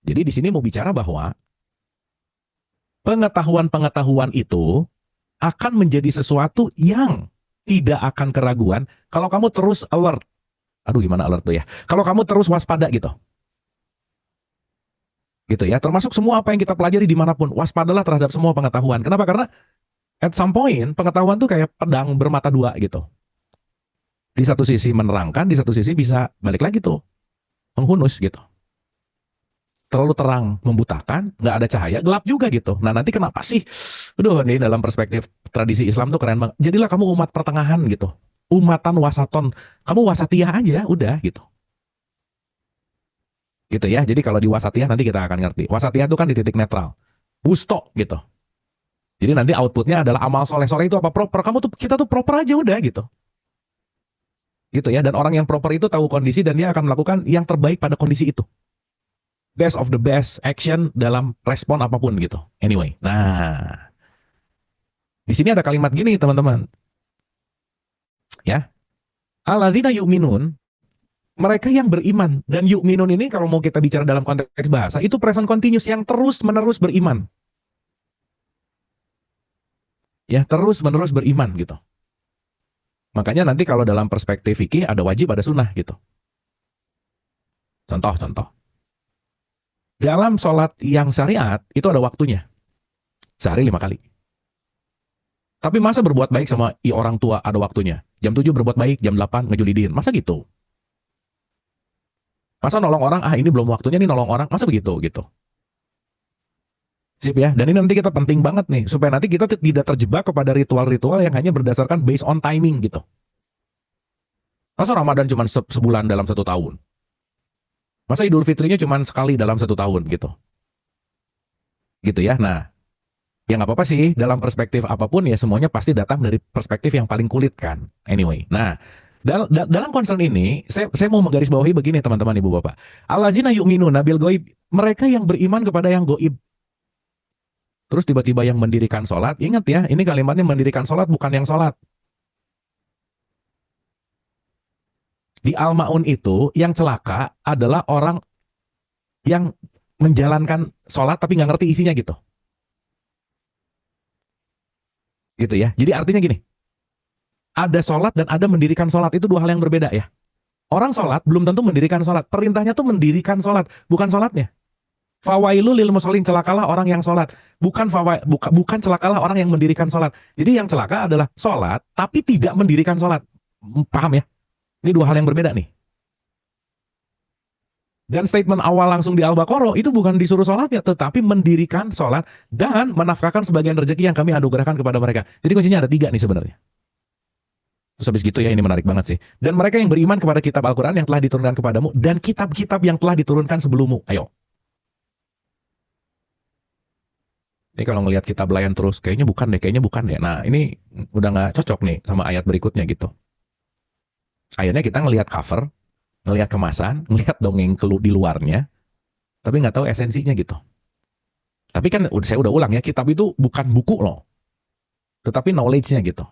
Jadi di sini mau bicara bahwa pengetahuan-pengetahuan itu akan menjadi sesuatu yang tidak akan keraguan kalau kamu terus alert. Aduh, gimana alert tuh ya? Kalau kamu terus waspada gitu. Gitu ya. Termasuk semua apa yang kita pelajari dimanapun. Waspadalah terhadap semua pengetahuan. Kenapa? Karena at some point, pengetahuan tuh kayak pedang bermata dua gitu. Di satu sisi menerangkan, di satu sisi bisa balik lagi tuh. Menghunus gitu. Terlalu terang, membutakan, nggak ada cahaya, gelap juga gitu. Nah nanti kenapa sih? Aduh, ini dalam perspektif tradisi Islam tuh keren banget. Jadilah kamu umat pertengahan gitu. Umatan wasaton. Kamu wasatiyah aja, udah gitu. Gitu ya. Jadi kalau di wasatiyah nanti kita akan ngerti. Wasatiyah itu kan di titik netral. Wusto gitu. Jadi nanti outputnya adalah amal soleh. Soleh itu apa? Proper. Kamu tuh, kita tuh proper aja udah gitu. Gitu ya. Dan orang yang proper itu tahu kondisi dan dia akan melakukan yang terbaik pada kondisi itu. Best of the best action dalam respon apapun gitu. Anyway. Nah, di sini ada kalimat gini teman-teman. Ya. Alladzina yu'minun, mereka yang beriman. Dan yu'minun ini kalau mau kita bicara dalam konteks bahasa, itu present continuous yang terus-menerus beriman. Ya, terus-menerus beriman gitu. Makanya nanti kalau dalam perspektif fikih ada wajib, ada sunnah gitu. Contoh-contoh. Dalam sholat yang syariat, itu ada waktunya. Sehari 5 kali. Tapi masa berbuat baik sama orang tua ada waktunya. Jam 7 berbuat baik, jam 8 ngejulidin. Masa gitu? Masa nolong orang, ini belum waktunya nih nolong orang. Masa begitu gitu? Sip ya. Dan ini nanti kita penting banget nih. Supaya nanti kita tidak terjebak kepada ritual-ritual yang hanya berdasarkan based on timing gitu. Masa Ramadan cuma sebulan dalam 1 tahun? Masa Idul Fitrinya cuma sekali dalam 1 tahun gitu? Gitu ya. Nah, ya nggak apa-apa sih, dalam perspektif apapun ya semuanya pasti datang dari perspektif yang paling kulit kan. Anyway, nah dalam concern ini saya mau menggarisbawahi begini teman-teman ibu bapak. Allazina yu'minuna bil goib, mereka yang beriman kepada yang goib. Terus tiba-tiba yang mendirikan sholat, ingat ya, ini kalimatnya mendirikan sholat bukan yang sholat. Di Al-Ma'un itu yang celaka adalah orang yang menjalankan sholat tapi nggak ngerti isinya gitu. Gitu ya. Jadi artinya gini, ada sholat dan ada mendirikan sholat, itu dua hal yang berbeda ya. Orang sholat belum tentu mendirikan sholat. Perintahnya tuh mendirikan sholat, bukan sholatnya. Fawailu lil musholin, celakalah orang yang sholat. Bukan celakalah orang yang mendirikan sholat. Jadi yang celaka adalah sholat, tapi tidak mendirikan sholat. Paham ya? Ini dua hal yang berbeda nih. Dan statement awal langsung di Al-Baqarah itu bukan disuruh sholatnya, tetapi mendirikan sholat dan menafkahkan sebagian rezeki yang kami anugerahkan kepada mereka. Jadi kuncinya ada 3 nih sebenarnya. Terus habis gitu ya, ini menarik banget sih. Dan mereka yang beriman kepada kitab Al-Quran yang telah diturunkan kepadamu dan kitab-kitab yang telah diturunkan sebelummu. Ayo. Ini kalau ngelihat kitab layan terus, kayaknya bukan deh, kayaknya bukan deh. Nah, ini udah nggak cocok nih sama ayat berikutnya gitu. Akhirnya kita ngelihat cover, ngelihat kemasan, ngelihat dongeng di luarnya, tapi nggak tahu esensinya gitu. Tapi kan saya udah ulang ya, kitab itu bukan buku loh, tetapi knowledge-nya gitu.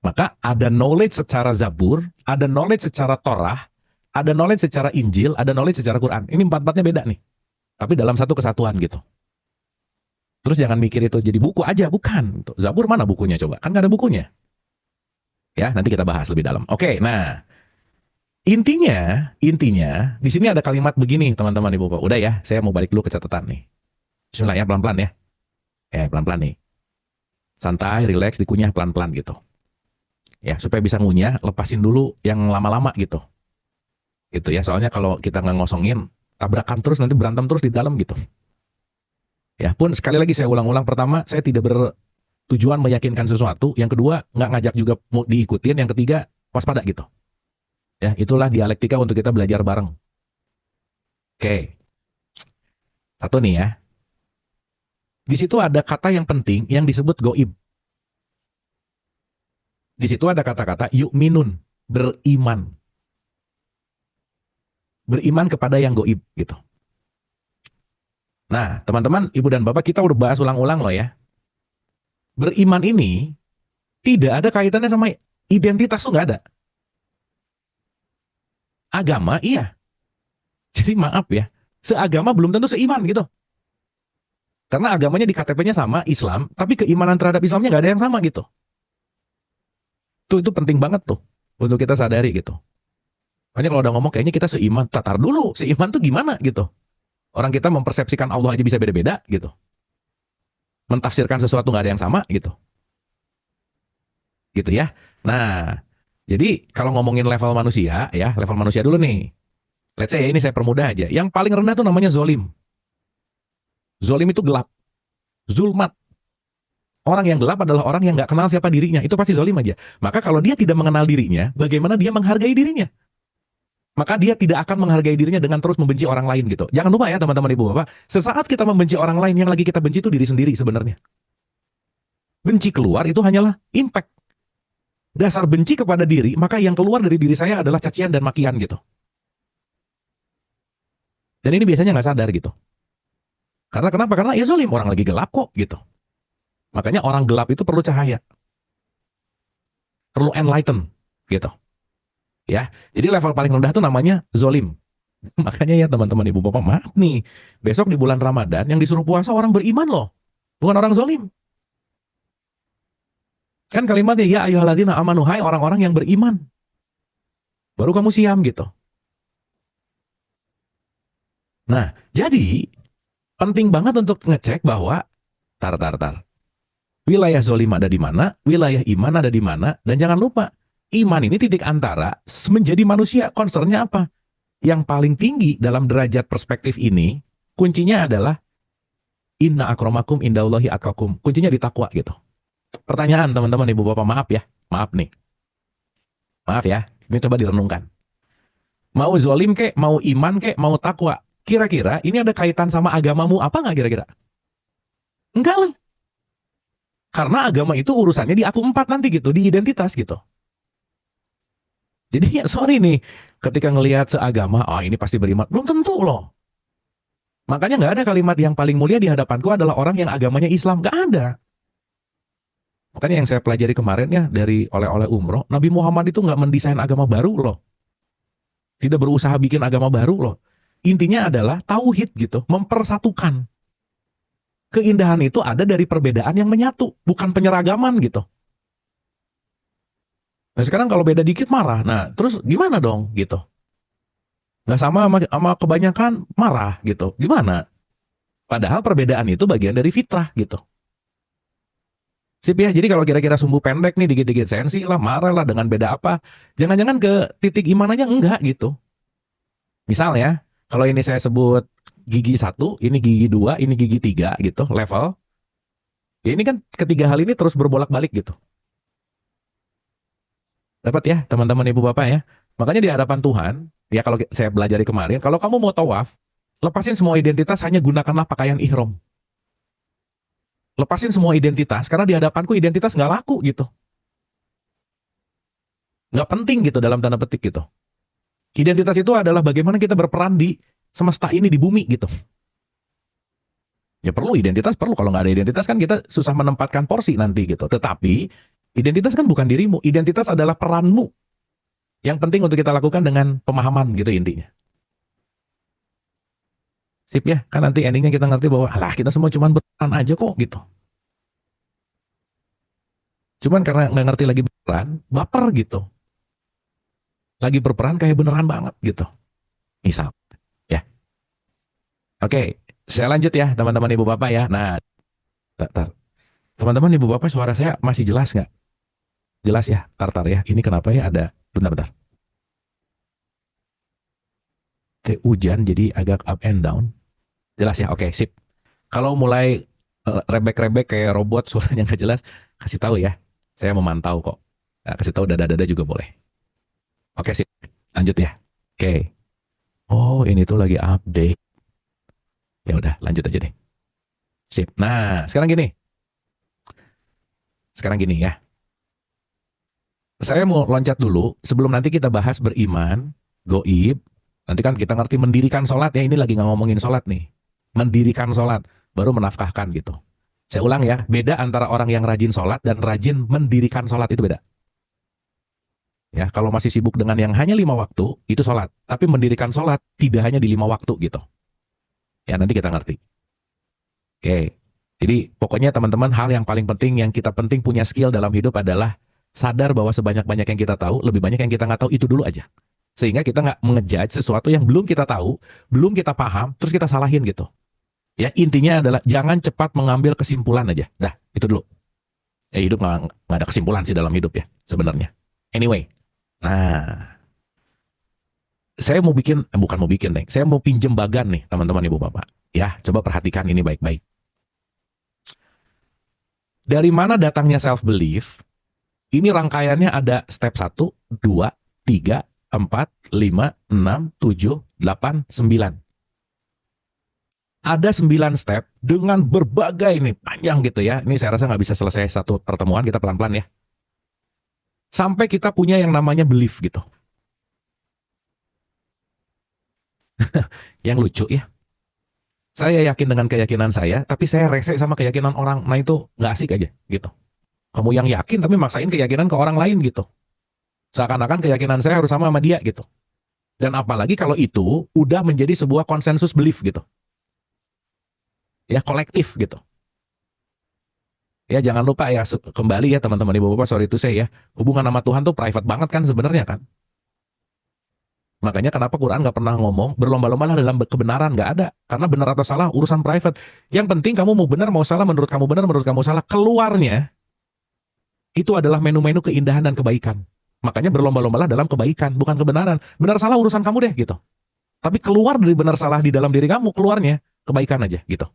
Maka ada knowledge secara Zabur, ada knowledge secara Torah, ada knowledge secara Injil, ada knowledge secara Quran. Ini 4-4-nya beda nih. Tapi dalam satu kesatuan gitu. Terus jangan mikir itu jadi buku aja, bukan. Zabur mana bukunya coba? Kan nggak ada bukunya. Ya, nanti kita bahas lebih dalam. Oke, nah intinya di sini ada kalimat begini teman-teman ibu bapak. Udah ya, saya mau balik dulu ke catatan nih. Bismillah ya, pelan-pelan ya. Pelan-pelan nih. Santai, relax, dikunyah pelan-pelan gitu. Ya, supaya bisa ngunyah, lepasin dulu yang lama-lama gitu. Gitu ya, soalnya kalau kita nggak ngosongin, tabrakan terus nanti berantem terus di dalam gitu. Ya pun sekali lagi saya ulang-ulang, pertama saya tidak bertujuan meyakinkan sesuatu, yang kedua nggak ngajak juga mau diikutin, yang ketiga waspada gitu. Ya, itulah dialektika untuk kita belajar bareng. Oke. Satu nih ya. Di situ ada kata yang penting yang disebut goib. Di situ ada kata-kata yu'minun, beriman. Beriman kepada yang goib gitu. Nah, teman-teman, ibu dan bapak, kita udah bahas ulang-ulang loh ya. Beriman ini tidak ada kaitannya sama identitas tuh nggak ada. Agama iya. Jadi maaf ya. seagama belum tentu seiman gitu. Karena agamanya di KTP-nya sama Islam, tapi keimanan terhadap Islamnya nggak ada yang sama gitu. Itu penting banget tuh untuk kita sadari gitu. Makanya kalau udah ngomong kayaknya kita seiman, tatar dulu, seiman tuh gimana gitu. Orang kita mempersepsikan Allah aja bisa beda-beda gitu. Mentafsirkan sesuatu nggak ada yang sama gitu. Gitu ya. Nah, jadi kalau ngomongin level manusia ya, level manusia dulu nih. Let's say ya, ini saya permudah aja. Yang paling rendah tuh namanya zolim. Zolim itu gelap. Zulmat. Orang yang gelap adalah orang yang nggak kenal siapa dirinya. Itu pasti zolim aja. Maka kalau dia tidak mengenal dirinya, bagaimana dia menghargai dirinya? Maka dia tidak akan menghargai dirinya dengan terus membenci orang lain gitu. Jangan lupa ya teman-teman ibu bapak, sesaat kita membenci orang lain, yang lagi kita benci itu diri sendiri sebenarnya. Benci keluar itu hanyalah impact. Dasar benci kepada diri, maka yang keluar dari diri saya adalah cacian dan makian gitu. Dan ini biasanya nggak sadar gitu. Karena kenapa? Karena ya zolim, orang lagi gelap kok gitu. Makanya orang gelap itu perlu cahaya. Perlu enlighten gitu. Ya, jadi level paling rendah itu namanya zolim. Makanya ya teman-teman ibu bapak, maaf nih, besok di bulan Ramadan yang disuruh puasa orang beriman loh, bukan orang zolim. Kan kalimatnya ya ayyuhalladzina amanu, hai orang-orang yang beriman. Baru kamu siam gitu. Nah, jadi penting banget untuk ngecek bahwa tar. Wilayah zolim ada di mana, wilayah iman ada di mana, dan jangan lupa, iman ini titik antara menjadi manusia. Concernnya apa? Yang paling tinggi dalam derajat perspektif ini, kuncinya adalah inna akramakum indallahi atqakum. Kuncinya di takwa gitu. Pertanyaan teman-teman ibu bapak, maaf ya, maaf nih, maaf ya, ini coba direnungkan. Mau zolim kek, mau iman kek, mau takwa, kira-kira ini ada kaitan sama agamamu apa nggak kira-kira? Enggak lah. Karena agama itu urusannya di aku empat nanti gitu, di identitas gitu. Jadi ya sorry nih, ketika ngelihat seagama, oh ini pasti beriman. Belum tentu loh. Makanya nggak ada kalimat yang paling mulia di hadapanku adalah orang yang agamanya Islam. Nggak ada. Makanya yang saya pelajari kemarin ya dari oleh-oleh umroh, Nabi Muhammad itu nggak mendesain agama baru loh. Tidak berusaha bikin agama baru loh. Intinya adalah tauhid gitu, mempersatukan. Keindahan itu ada dari perbedaan yang menyatu, bukan penyeragaman gitu. Nah sekarang kalau beda dikit marah, nah terus gimana dong gitu? Nggak sama kebanyakan marah gitu, gimana? Padahal perbedaan itu bagian dari fitrah gitu. Sip ya, jadi kalau kira-kira sumbu pendek nih dikit-dikit sensi lah, marah lah dengan beda apa, jangan-jangan ke titik iman aja enggak gitu. Misalnya, kalau ini saya sebut gigi satu, ini gigi dua, ini gigi tiga gitu, level. Ya ini kan ketiga hal ini terus berbolak-balik gitu. Dapat ya teman-teman ibu bapak ya. Makanya di hadapan Tuhan, ya kalau saya belajar kemarin, kalau kamu mau tawaf, lepasin semua identitas, hanya gunakanlah pakaian ihram. Lepasin semua identitas, karena di hadapanku identitas nggak laku gitu. Nggak penting gitu dalam tanda petik gitu. Identitas itu adalah bagaimana kita berperan di semesta ini, di bumi gitu. Ya perlu identitas, perlu. Kalau nggak ada identitas kan kita susah menempatkan porsi nanti gitu. Tetapi identitas kan bukan dirimu, identitas adalah peranmu. Yang penting untuk kita lakukan dengan pemahaman gitu intinya. Sip ya, kan nanti endingnya kita ngerti bahwa alah kita semua cuma berperan aja kok gitu. Cuman karena nggak ngerti lagi berperan, baper gitu. Lagi berperan kayak beneran banget gitu. Misal, ya. Oke, saya lanjut ya teman-teman ibu bapak ya. Nah, tar. Teman-teman ibu bapak suara saya masih jelas nggak? Jelas ya, tar ya. Ini kenapa ya ada, bentar. Kayak hujan jadi agak up and down. Jelas ya, oke sip. Kalau mulai rebek-rebek kayak robot suaranya nggak jelas, kasih tahu ya. Saya memantau kok. Nah, kasih tahu dada-dada juga boleh. Oke sip, lanjut ya. Oke. Oh ini tuh lagi update. Ya udah, lanjut aja deh. Sip. Nah, sekarang gini ya. Saya mau loncat dulu sebelum nanti kita bahas beriman, goib. Nanti kan kita ngerti mendirikan sholat ya. Ini lagi nggak ngomongin sholat nih. Mendirikan sholat, baru menafkahkan gitu. Saya ulang ya, beda antara orang yang rajin sholat dan rajin mendirikan sholat itu beda. Ya, kalau masih sibuk dengan yang hanya 5 waktu, itu sholat. Tapi mendirikan sholat tidak hanya di 5 waktu gitu. Ya nanti kita ngerti. Oke. Jadi pokoknya teman-teman hal yang paling penting yang kita penting punya skill dalam hidup adalah sadar bahwa sebanyak-banyak yang kita tahu, lebih banyak yang kita nggak tahu itu dulu aja. Sehingga kita nggak mengejudge sesuatu yang belum kita tahu, belum kita paham, terus kita salahin gitu. Ya intinya adalah jangan cepat mengambil kesimpulan aja. Dah, itu dulu. Ya hidup nggak ada kesimpulan sih dalam hidup ya sebenarnya. Anyway, nah saya mau bikin, bukan mau bikin deh, saya mau pinjem bagan nih teman-teman ibu bapak. Ya, coba perhatikan ini baik-baik. Dari mana datangnya self belief? Ini rangkaiannya ada step 1, 2, 3, 4, 5, 6, 7, 8, 9. Ada 9 step dengan berbagai nih panjang gitu ya. Ini saya rasa nggak bisa selesai satu pertemuan, kita pelan-pelan ya. Sampai kita punya yang namanya belief gitu. Yang lucu ya. Saya yakin dengan keyakinan saya, tapi saya rese sama keyakinan orang. Nah itu nggak asik aja gitu. Kamu yang yakin tapi maksain keyakinan ke orang lain gitu. Seakan-akan keyakinan saya harus sama dia gitu. Dan apalagi kalau itu udah menjadi sebuah konsensus belief gitu. Ya kolektif gitu. Ya jangan lupa ya kembali ya teman-teman ibu bapak, sorry itu saya ya. Hubungan sama Tuhan tuh private banget kan sebenarnya kan. Makanya kenapa Quran nggak pernah ngomong berlomba-lomba lah dalam kebenaran, nggak ada. Karena benar atau salah urusan private. Yang penting kamu mau benar mau salah, menurut kamu benar menurut kamu salah, keluarnya itu adalah menu-menu keindahan dan kebaikan. Makanya berlomba-lombalah dalam kebaikan, bukan kebenaran. Benar salah urusan kamu deh gitu. Tapi keluar dari benar salah di dalam diri kamu, keluarnya kebaikan aja gitu.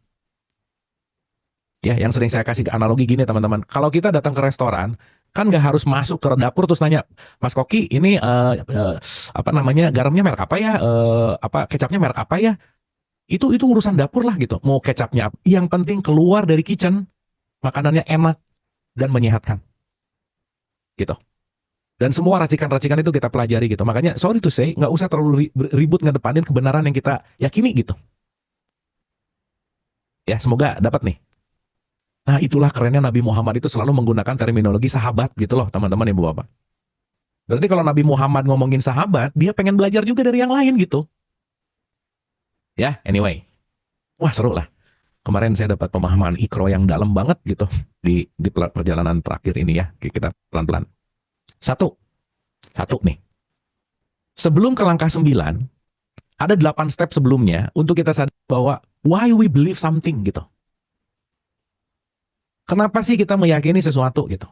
Ya, yang sering saya kasih ke analogi gini teman-teman. Kalau kita datang ke restoran, kan nggak harus masuk ke dapur terus nanya, Mas Koki, ini apa namanya garamnya merek apa ya, apa kecapnya merek apa ya? Itu urusan dapur lah gitu. Mau kecapnya, yang penting keluar dari kitchen, makanannya enak dan menyehatkan, gitu. Dan semua racikan-racikan itu kita pelajari gitu. Makanya sorry to say, nggak usah terlalu ribut ngedepanin kebenaran yang kita yakini gitu. Ya, semoga dapat nih. Nah, itulah kerennya Nabi Muhammad itu selalu menggunakan terminologi sahabat gitu loh, teman-teman Ibu Bapak. Berarti kalau Nabi Muhammad ngomongin sahabat, dia pengen belajar juga dari yang lain gitu. Ya, anyway. Wah, seru lah. Kemarin saya dapat pemahaman ikro yang dalam banget gitu di perjalanan terakhir ini ya. Kita pelan-pelan. Satu, satu nih. Sebelum ke langkah 9, ada 8 step sebelumnya untuk kita sadar bahwa why we believe something gitu. Kenapa sih kita meyakini sesuatu gitu?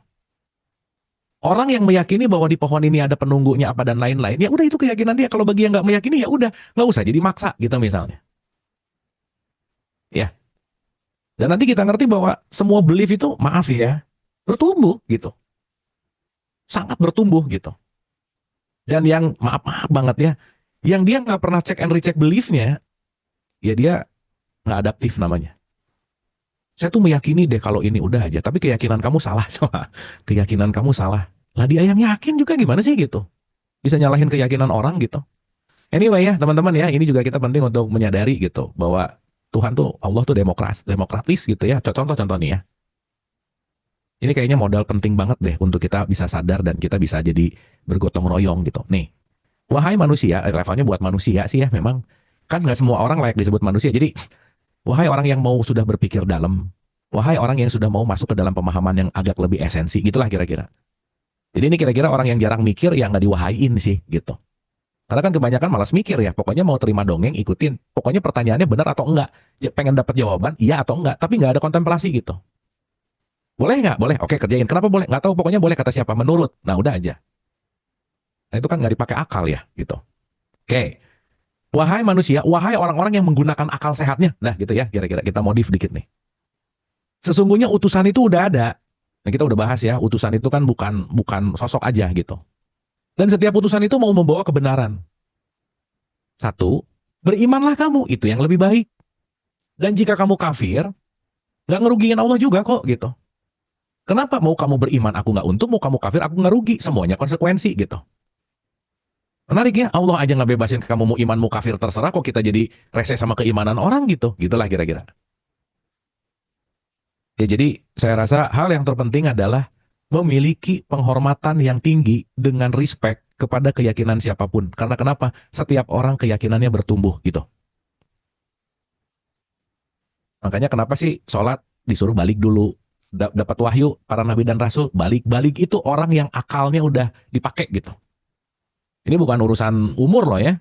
Orang yang meyakini bahwa di pohon ini ada penunggunya apa dan lain-lain, ya udah itu keyakinan dia. Kalau bagi yang nggak meyakini ya udah nggak usah jadi maksa gitu misalnya. Ya. Dan nanti kita ngerti bahwa semua belief itu maaf ya bertumbuh gitu, sangat bertumbuh gitu. Dan yang maaf banget ya, yang dia nggak pernah cek and recheck beliefnya, ya dia nggak adaptif namanya. Saya tuh meyakini deh kalau ini udah aja, tapi keyakinan kamu salah, sama keyakinan kamu salah. Lah dia yang yakin juga gimana sih gitu? Bisa nyalahin keyakinan orang gitu. Anyway ya teman-teman ya, ini juga kita penting untuk menyadari gitu bahwa Tuhan tuh Allah tuh demokratis gitu ya. Contoh-contoh nih ya. Ini kayaknya modal penting banget deh untuk kita bisa sadar dan kita bisa jadi bergotong royong gitu. Nih, wahai manusia, levelnya buat manusia sih ya memang. Kan nggak semua orang layak disebut manusia. Jadi, wahai orang yang mau sudah berpikir dalam, wahai orang yang sudah mau masuk ke dalam pemahaman yang agak lebih esensi, gitulah kira-kira. Jadi ini kira-kira orang yang jarang mikir yang nggak diwahain sih gitu. Karena kan kebanyakan malas mikir ya, pokoknya mau terima dongeng, ikutin. Pokoknya pertanyaannya benar atau enggak. Ya, pengen dapat jawaban, iya atau enggak. Tapi nggak ada kontemplasi gitu. Boleh nggak? Boleh. Oke, kerjain. Kenapa boleh? Nggak tahu, pokoknya boleh kata siapa. Menurut. Nah, udah aja. Nah, itu kan nggak dipakai akal ya, gitu. Oke. Wahai manusia, wahai orang-orang yang menggunakan akal sehatnya. Nah, gitu ya, kira-kira kita modif dikit nih. Sesungguhnya utusan itu udah ada. Nah, kita udah bahas ya, utusan itu kan bukan bukan sosok aja gitu. Dan setiap utusan itu mau membawa kebenaran. Satu, berimanlah kamu, itu yang lebih baik. Dan jika kamu kafir, nggak ngerugiin Allah juga kok gitu. Kenapa mau kamu beriman aku nggak untung, mau kamu kafir aku nggak rugi, semuanya konsekuensi gitu. Menarik ya, Allah aja nggak bebasin kamu mau iman mau kafir terserah, kok kita jadi rese sama keimanan orang gitu, gitulah kira-kira. Ya jadi saya rasa hal yang terpenting adalah memiliki penghormatan yang tinggi dengan respect kepada keyakinan siapapun. Karena kenapa? Setiap orang keyakinannya bertumbuh gitu. Makanya kenapa sih sholat disuruh balik dulu. Dapat wahyu, para nabi dan rasul, balik-balik itu orang yang akalnya udah dipakai gitu. Ini bukan urusan umur loh ya.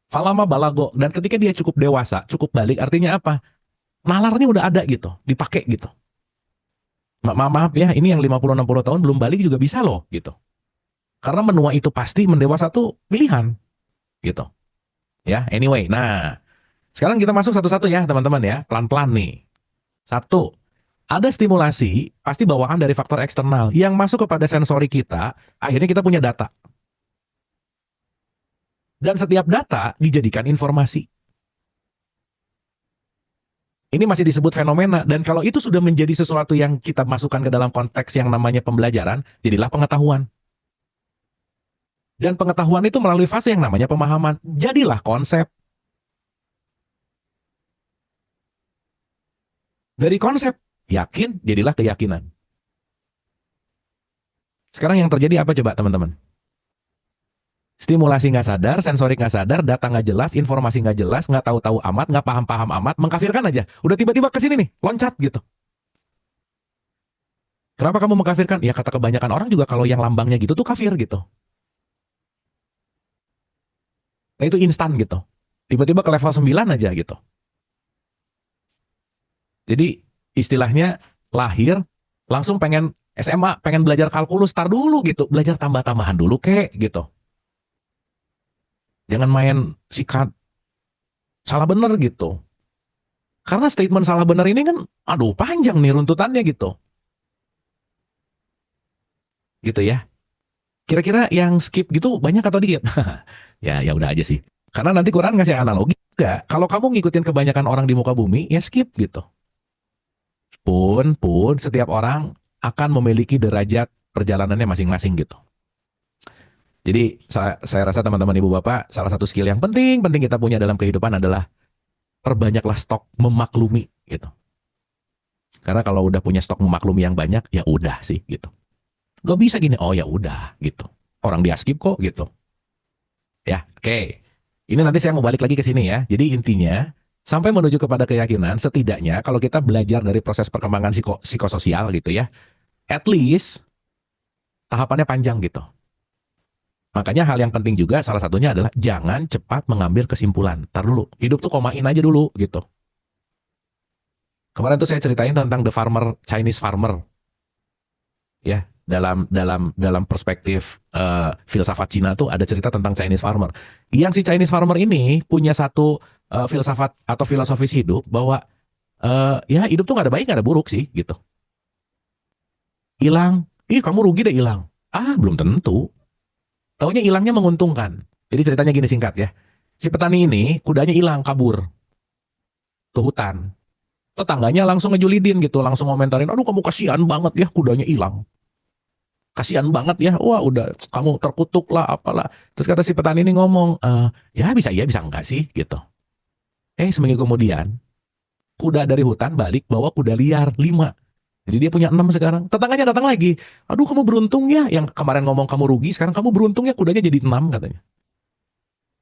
Falama balago. Dan ketika dia cukup dewasa, cukup balik, artinya apa? Nalarnya udah ada gitu, dipakai gitu. Maaf ya, ini yang 50-60 tahun belum balik juga bisa loh gitu. Karena menua itu pasti, mendewasa tuh pilihan gitu. Ya, anyway. Nah, sekarang kita masuk satu-satu ya teman-teman ya, pelan-pelan nih. Satu, ada stimulasi, pasti bawaan dari faktor eksternal yang masuk kepada sensori kita, akhirnya kita punya data. Dan setiap data dijadikan informasi. Ini masih disebut fenomena, dan kalau itu sudah menjadi sesuatu yang kita masukkan ke dalam konteks yang namanya pembelajaran, jadilah pengetahuan. Dan pengetahuan itu melalui fase yang namanya pemahaman, jadilah konsep. Dari konsep, yakin, jadilah keyakinan. Sekarang yang terjadi apa coba teman-teman? Stimulasi nggak sadar, sensorik nggak sadar, data nggak jelas, informasi nggak jelas, nggak tahu-tahu amat, nggak paham-paham amat, mengkafirkan aja. Udah tiba-tiba ke sini nih, loncat gitu. Kenapa kamu mengkafirkan? Ya kata kebanyakan orang juga kalau yang lambangnya gitu tuh kafir gitu. Nah itu instan gitu. Tiba-tiba ke level 9 aja gitu. Jadi istilahnya lahir, langsung pengen SMA, pengen belajar kalkulus, tar dulu gitu. Belajar tambah-tambahan dulu kek gitu. Jangan main sikat salah bener gitu. Karena statement salah bener ini kan, aduh panjang nih runtutannya gitu. Gitu ya. Kira-kira yang skip gitu banyak atau dikit? Ya, ya udah aja sih. Karena nanti Quran ngasih analogi juga. Kalau kamu ngikutin kebanyakan orang di muka bumi, ya skip gitu. Pun setiap orang akan memiliki derajat perjalanannya masing-masing gitu. Jadi saya rasa teman-teman ibu bapak, salah satu skill yang penting kita punya dalam kehidupan adalah perbanyaklah stok memaklumi gitu. Karena kalau udah punya stok memaklumi yang banyak, ya udah sih gitu. Gak bisa gini, oh ya udah gitu. Orang dia skip kok gitu. Ya, oke. Ini nanti saya mau balik lagi ke sini ya. Jadi intinya, sampai menuju kepada keyakinan, setidaknya kalau kita belajar dari proses perkembangan psikososial gitu ya, at least tahapannya panjang gitu. Makanya hal yang penting juga salah satunya adalah jangan cepat mengambil kesimpulan. Ntar dulu, hidup tuh komain aja dulu gitu. Kemarin tuh saya ceritain tentang the farmer, Chinese farmer. Ya, dalam perspektif filsafat Cina tuh ada cerita tentang Chinese farmer. Yang si Chinese farmer ini punya satu filsafat atau filosofis hidup bahwa ya hidup tuh nggak ada baik nggak ada buruk sih gitu. Hilang, ih kamu rugi deh hilang. Ah belum tentu. Taunya hilangnya menguntungkan. Jadi ceritanya gini singkat ya. Si petani ini kudanya hilang kabur ke hutan. Tetangganya langsung ngejulidin gitu, langsung komentarin, aduh kamu kasihan banget ya kudanya hilang. Kasihan banget ya, wah udah kamu terkutuk lah apalah. Terus kata si petani ini ngomong, ya bisa iya bisa enggak sih gitu. Seminggu kemudian kuda dari hutan balik bawa kuda liar 5. Jadi dia punya 6 sekarang. Tetangganya datang lagi, aduh kamu beruntung ya, yang kemarin ngomong kamu rugi, sekarang kamu beruntung ya kudanya jadi 6 katanya.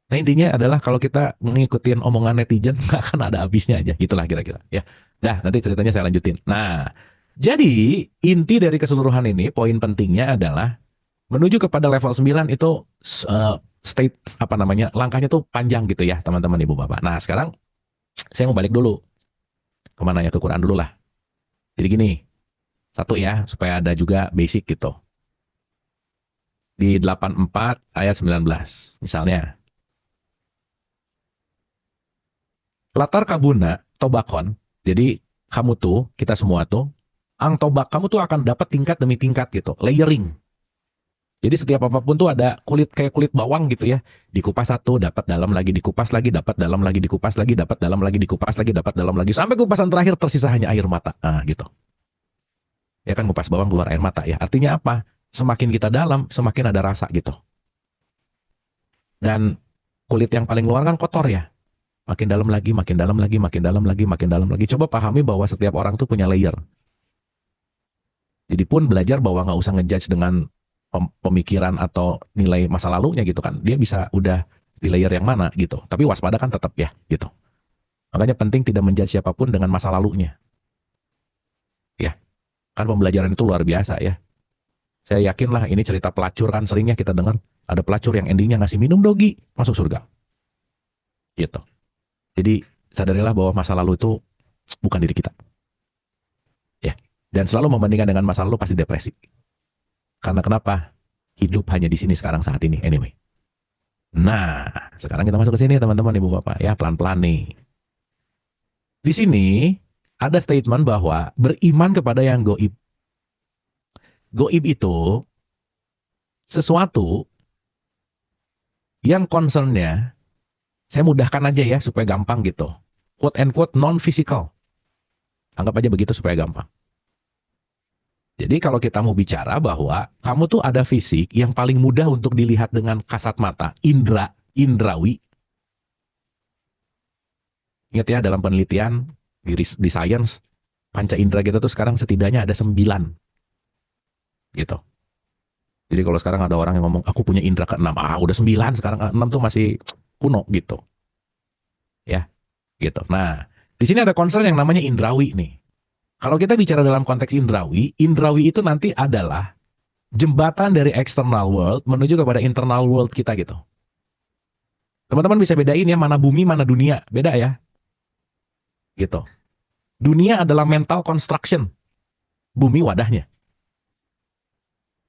Nah intinya adalah kalau kita ngikutin omongan netizen nggak akan ada habisnya aja, gitulah kira-kira ya. Dah nanti ceritanya saya lanjutin. Nah jadi inti dari keseluruhan ini, poin pentingnya adalah menuju kepada level 9 itu state apa namanya langkahnya tuh panjang gitu ya teman-teman ibu bapak. Nah sekarang saya mau balik dulu kemana ya, ke Quran dulu lah. Jadi gini, satu ya supaya ada juga basic gitu. Di 84 ayat 19 misalnya. Latar kabuna tobakon. Jadi kamu tuh, kita semua tuh, ang tobak kamu tuh akan dapat tingkat demi tingkat gitu, layering. Jadi setiap apapun tuh ada kulit kayak kulit bawang gitu ya. Dikupas satu, dapat dalam lagi, dikupas lagi, dapat dalam lagi, dikupas lagi, dapat dalam lagi, dikupas lagi, dapat dalam lagi. Sampai kupasan terakhir tersisa hanya air mata. Nah gitu. Ya kan kupas bawang keluar air mata ya. Artinya apa? Semakin kita dalam, semakin ada rasa gitu. Dan kulit yang paling luar kan kotor ya. Makin dalam lagi, makin dalam lagi, makin dalam lagi, makin dalam lagi. Coba pahami bahwa setiap orang tuh punya layer. Jadi pun belajar bahwa nggak usah ngejudge dengan pemikiran atau nilai masa lalunya gitu kan. Dia bisa udah di layer yang mana gitu. Tapi waspada kan tetap ya gitu. Makanya penting tidak menjudge siapapun dengan masa lalunya. Ya, kan pembelajaran itu luar biasa ya. Saya yakin lah ini cerita pelacur kan seringnya kita dengar. Ada pelacur yang endingnya ngasih minum dogi, masuk surga. Gitu. Jadi sadarilah bahwa masa lalu itu bukan diri kita. Ya. Dan selalu membandingkan dengan masa lalu pasti depresi. Karena kenapa? Hidup hanya di sini sekarang saat ini. Anyway. Nah, sekarang kita masuk ke sini teman-teman ibu bapak ya, pelan-pelan nih. Di sini ada statement bahwa beriman kepada yang goib. Goib itu sesuatu yang concernnya, saya mudahkan aja ya supaya gampang gitu. Quote and quote non-physical. Anggap aja begitu supaya gampang. Jadi kalau kita mau bicara bahwa kamu tuh ada fisik yang paling mudah untuk dilihat dengan kasat mata, indrawi. Ingat ya dalam penelitian di sains, panca indera kita tuh sekarang setidaknya ada 9. Gitu. Jadi kalau sekarang ada orang yang ngomong, aku punya indera ke-6, udah 9, sekarang 6 tuh masih kuno gitu. Ya, gitu. Nah, di sini ada concern yang namanya indrawi nih. Kalau kita bicara dalam konteks indrawi, indrawi itu nanti adalah jembatan dari external world menuju kepada internal world kita gitu. Teman-teman bisa bedain ya mana bumi, mana dunia. Beda ya. Gitu. Dunia adalah mental construction. Bumi wadahnya.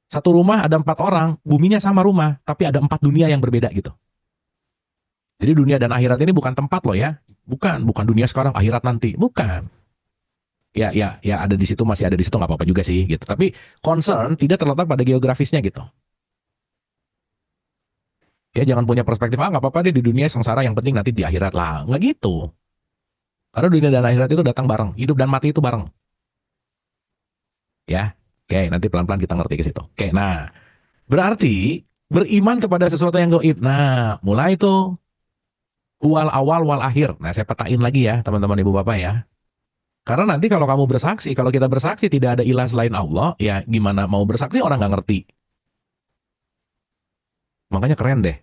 Satu rumah ada 4 orang, buminya sama rumah, tapi ada 4 dunia yang berbeda gitu. Jadi dunia dan akhirat ini bukan tempat loh ya. Bukan dunia sekarang, akhirat nanti. Bukan. Ya ada di situ, masih ada di situ, nggak apa-apa juga sih gitu. Tapi concern tidak terletak pada geografisnya gitu. Ya jangan punya perspektif, nggak apa-apa deh di dunia sengsara, yang penting nanti di akhirat lah. Nggak gitu. Karena dunia dan akhirat itu datang bareng. Hidup dan mati itu bareng. Ya. Oke, nanti pelan-pelan kita ngerti ke situ. Oke, nah. Berarti beriman kepada sesuatu yang gaib. Nah, mulai itu wal awal wal akhir. Nah, saya petain lagi ya, teman-teman ibu bapak ya. Karena nanti kalau kamu bersaksi, kalau kita bersaksi tidak ada ilah selain Allah, ya gimana mau bersaksi orang nggak ngerti. Makanya keren deh.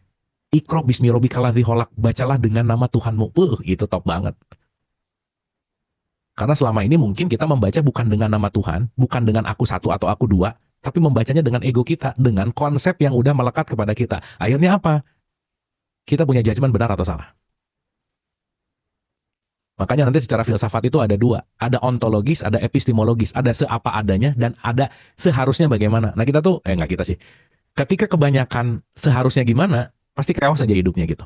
Iqra bismi rabbikal ladzi khalaq, bacalah dengan nama Tuhanmu. Itu top banget. Karena selama ini mungkin kita membaca bukan dengan nama Tuhan, bukan dengan aku satu atau aku dua, tapi membacanya dengan ego kita, dengan konsep yang udah melekat kepada kita. Akhirnya apa? Kita punya judgement benar atau salah. Makanya nanti secara filsafat itu ada 2. Ada ontologis, ada epistemologis. Ada seapa adanya dan ada seharusnya bagaimana. Nah kita tuh, nggak kita sih. Ketika kebanyakan seharusnya gimana, pasti chaos aja hidupnya gitu.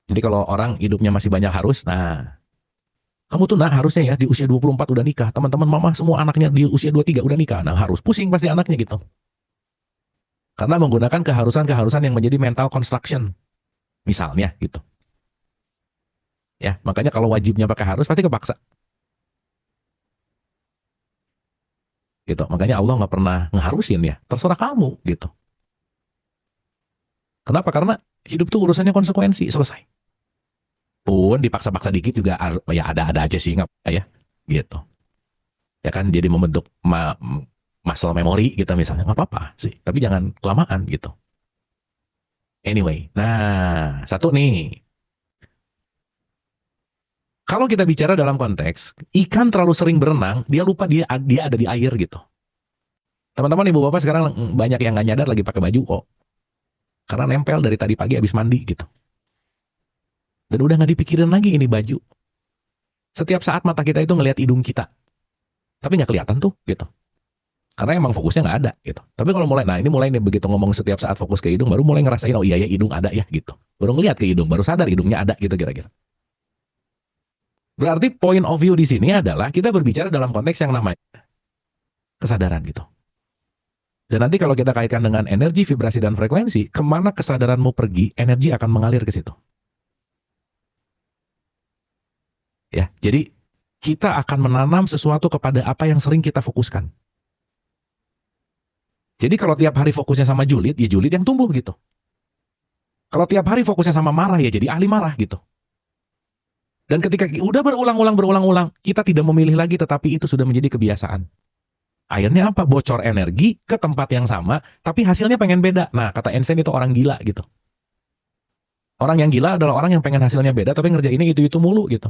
Jadi kalau orang hidupnya masih banyak harus, nah kamu tuh harusnya ya di usia 24 udah nikah. Teman-teman mama semua anaknya di usia 23 udah nikah. Nah harus pusing pasti anaknya gitu. Karena menggunakan keharusan-keharusan yang menjadi mental construction. Misalnya gitu. Ya, makanya kalau wajibnya pakai harus pasti kepaksa. Gitu. Makanya Allah nggak pernah ngeharusin ya. Terserah kamu gitu. Kenapa? Karena hidup tuh urusannya konsekuensi, selesai. Pun dipaksa-paksa dikit juga ya ada-ada aja sih, nggak apa ya. Gitu. Ya kan jadi membentuk muscle memory gitu misalnya, nggak apa-apa sih. Tapi jangan kelamaan gitu. Anyway, nah satu nih. Kalau kita bicara dalam konteks, ikan terlalu sering berenang, dia lupa dia ada di air gitu. Teman-teman ibu bapak sekarang banyak yang nggak nyadar lagi pakai baju kok. Karena nempel dari tadi pagi habis mandi gitu. Dan udah nggak dipikirin lagi ini baju. Setiap saat mata kita itu ngelihat hidung kita. Tapi nggak kelihatan tuh gitu. Karena emang fokusnya nggak ada gitu. Tapi kalau mulai, nah ini mulai nih begitu ngomong setiap saat fokus ke hidung, baru mulai ngerasain, oh iya ya hidung ada ya gitu. Baru ngeliat ke hidung, baru sadar hidungnya ada gitu kira-kira. Berarti point of view di sini adalah kita berbicara dalam konteks yang namanya kesadaran gitu. Dan nanti kalau kita kaitkan dengan energi, vibrasi, dan frekuensi, kemana kesadaranmu pergi, energi akan mengalir ke situ. Ya, jadi kita akan menanam sesuatu kepada apa yang sering kita fokuskan. Jadi kalau tiap hari fokusnya sama julid, ya julid yang tumbuh gitu. Kalau tiap hari fokusnya sama marah, ya jadi ahli marah gitu. Dan ketika udah berulang-ulang, kita tidak memilih lagi, tetapi itu sudah menjadi kebiasaan. Akhirnya apa? Bocor energi ke tempat yang sama, tapi hasilnya pengen beda. Nah, kata Einstein itu orang gila gitu. Orang yang gila adalah orang yang pengen hasilnya beda tapi ngerjainnya itu mulu gitu.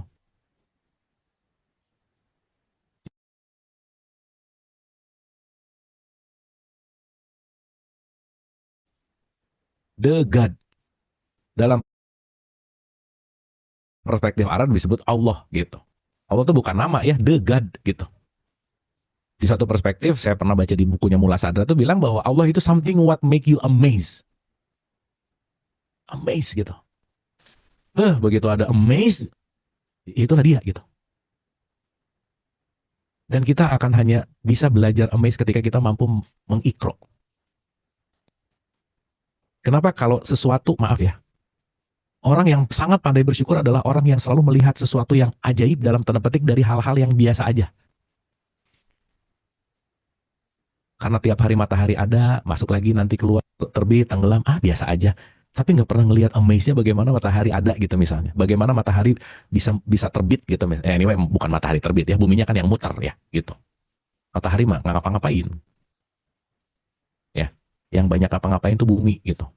The God dalam perspektif Arab disebut Allah gitu. Allah tuh bukan nama ya, The God gitu. Di satu perspektif saya pernah baca di bukunya Mullah Sadra tuh bilang bahwa Allah itu something what make you amazed. Amazed gitu. Begitu ada amazed, itulah dia gitu. Dan kita akan hanya bisa belajar amazed ketika kita mampu mengikro. Kenapa kalau sesuatu, maaf ya, orang yang sangat pandai bersyukur adalah orang yang selalu melihat sesuatu yang ajaib dalam tanda petik dari hal-hal yang biasa aja. Karena tiap hari matahari ada, masuk lagi nanti keluar, terbit, tenggelam, biasa aja. Tapi nggak pernah ngelihat amaze-nya bagaimana matahari ada gitu misalnya. Bagaimana matahari bisa bisa terbit gitu. Anyway, bukan matahari terbit ya, buminya kan yang muter ya gitu. Matahari mah nggak ngapa-ngapain. Ya, yang banyak ngapa-ngapain tuh bumi gitu.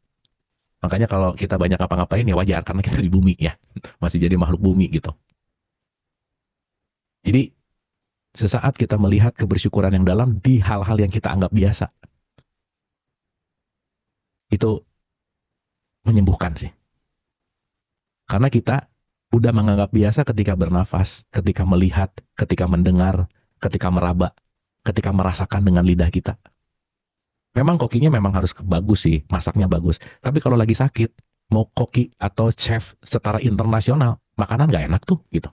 Makanya kalau kita banyak ngapa-ngapain ya wajar karena kita di bumi ya. Masih jadi makhluk bumi gitu. Jadi sesaat kita melihat kebersyukuran yang dalam di hal-hal yang kita anggap biasa, itu menyembuhkan sih. Karena kita udah menganggap biasa ketika bernafas, ketika melihat, ketika mendengar, ketika meraba, ketika merasakan dengan lidah kita. Memang kokinya memang harus bagus sih, masaknya bagus. Tapi kalau lagi sakit, mau koki atau chef setara internasional, makanan nggak enak tuh gitu.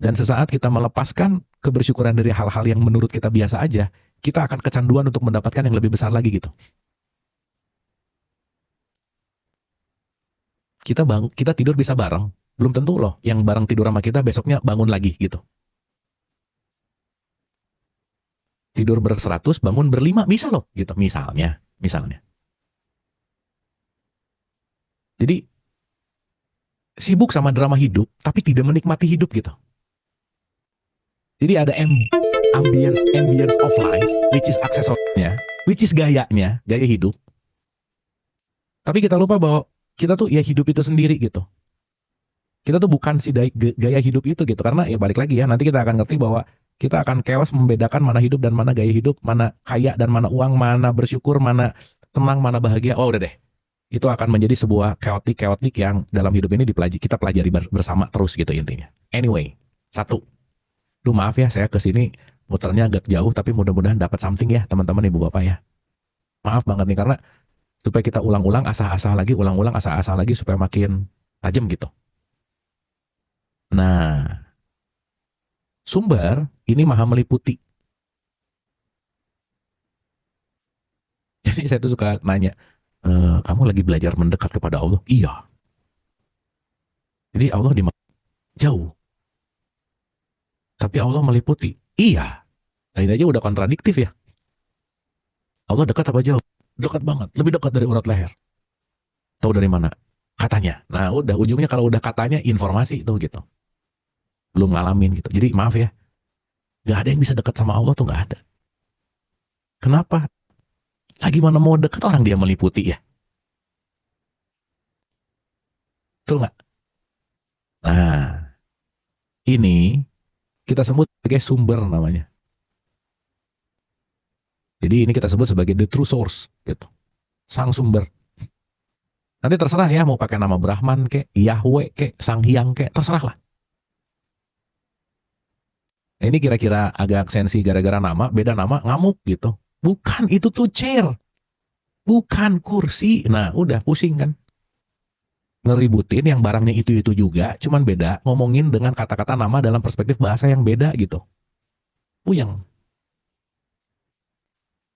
Dan sesaat kita melepaskan kebersyukuran dari hal-hal yang menurut kita biasa aja, kita akan kecanduan untuk mendapatkan yang lebih besar lagi gitu. Kita tidur bisa bareng, belum tentu loh yang bareng tidur sama kita besoknya bangun lagi gitu. Tidur ber-100, bangun ber-5 bisa loh gitu misalnya. Jadi sibuk sama drama hidup tapi tidak menikmati hidup gitu. Jadi ada ambience of life which is aksesorinya, which is gayanya, gaya hidup. Tapi kita lupa bahwa kita tuh ya hidup itu sendiri gitu. Kita tuh bukan si gaya hidup itu gitu, karena ya balik lagi ya, nanti kita akan ngerti bahwa kita akan chaos membedakan mana hidup dan mana gaya hidup, mana kaya dan mana uang, mana bersyukur, mana tenang, mana bahagia. Oh udah deh, itu akan menjadi sebuah chaotic yang dalam hidup ini kita pelajari bersama terus gitu intinya. Anyway, satu, maaf ya saya kesini muternya agak jauh, tapi mudah-mudahan dapat something ya teman-teman ibu bapak ya. Maaf banget nih karena supaya kita ulang-ulang asah-asah lagi, ulang-ulang asah-asah lagi supaya makin tajam gitu. Nah, sumber ini maha meliputi. Jadi saya tuh suka nanya, kamu lagi belajar mendekat kepada Allah? Iya. Jadi Allah di jauh. Tapi Allah meliputi. Iya. Nah ini aja udah kontradiktif ya. Allah dekat apa jauh? Dekat banget. Lebih dekat dari urat leher. Tahu dari mana? Katanya. Nah udah, ujungnya kalau udah katanya informasi itu gitu. Belum ngalamin gitu. Jadi maaf ya. Gak ada yang bisa dekat sama Allah tuh gak ada. Kenapa? Lagi mana mau dekat orang dia meliputi ya. Betul nggak? Nah, ini kita sebut sebagai sumber namanya. Jadi ini kita sebut sebagai the true source gitu. Sang sumber. Nanti terserah ya mau pakai nama Brahman kek, Yahweh kek, Sang Hyang kek, terserah lah. Nah, ini kira-kira agak sensi gara-gara nama, beda nama, ngamuk gitu. Bukan, itu tuh chair. Bukan kursi. Nah, udah pusing kan. Ngeributin yang barangnya itu-itu juga, cuman beda ngomongin dengan kata-kata nama dalam perspektif bahasa yang beda gitu. Puyeng.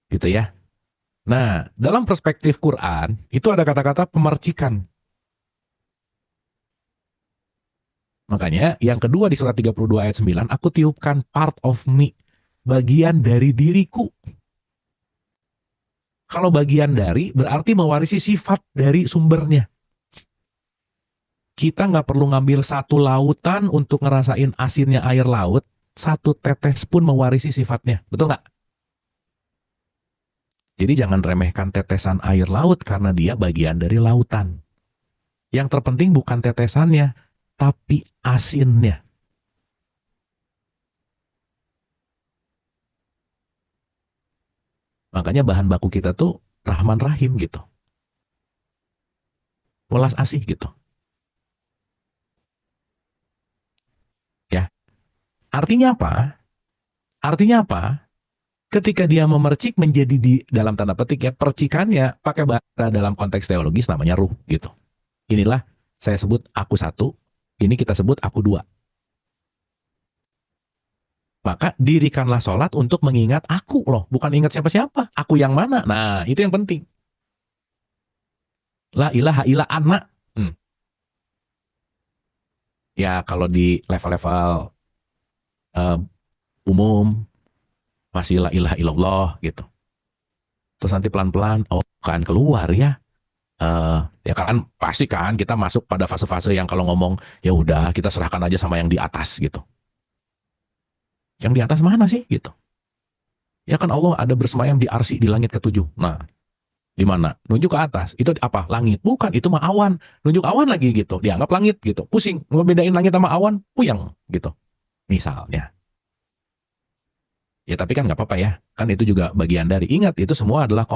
Gitu ya. Nah, dalam perspektif Quran, itu ada kata-kata pemercikan. Makanya yang kedua di surat 32 ayat 9, aku tiupkan part of me, bagian dari diriku. Kalau bagian dari berarti mewarisi sifat dari sumbernya. Kita nggak perlu ngambil satu lautan untuk ngerasain asinnya air laut, satu tetes pun mewarisi sifatnya. Betul nggak? Jadi jangan remehkan tetesan air laut karena dia bagian dari lautan. Yang terpenting bukan tetesannya, tapi asinnya. Makanya bahan baku kita tuh Rahman Rahim gitu. Welas asih gitu. Ya. Artinya apa? Artinya apa? Ketika dia memercik menjadi di dalam tanda petik ya, percikannya pakai bahasa dalam konteks teologis namanya ruh gitu. Inilah saya sebut aku satu, ini kita sebut aku dua. Maka dirikanlah sholat untuk mengingat aku loh, bukan ingat siapa-siapa. Aku yang mana? Nah, itu yang penting. La ilaha illa anna. Hmm. Ya, kalau di level-level uh, umum, masih la ilaha illallah gitu. Terus nanti pelan-pelan, oh kan keluar ya. Ya kan pasti kan kita masuk pada fase-fase yang kalau ngomong ya udah kita serahkan aja sama yang di atas gitu. Yang di atas mana sih gitu? Ya kan Allah ada bersemayam di arsy di langit ketujuh. Nah, di mana? Nunjuk ke atas. Itu apa? Langit. Bukan, itu mah awan. Nunjuk awan lagi gitu. Dianggap langit gitu. Pusing. Ngebedain langit sama awan, puyeng gitu. Misalnya. Ya tapi kan nggak apa-apa ya. Kan itu juga bagian dari. Ingat, itu semua adalah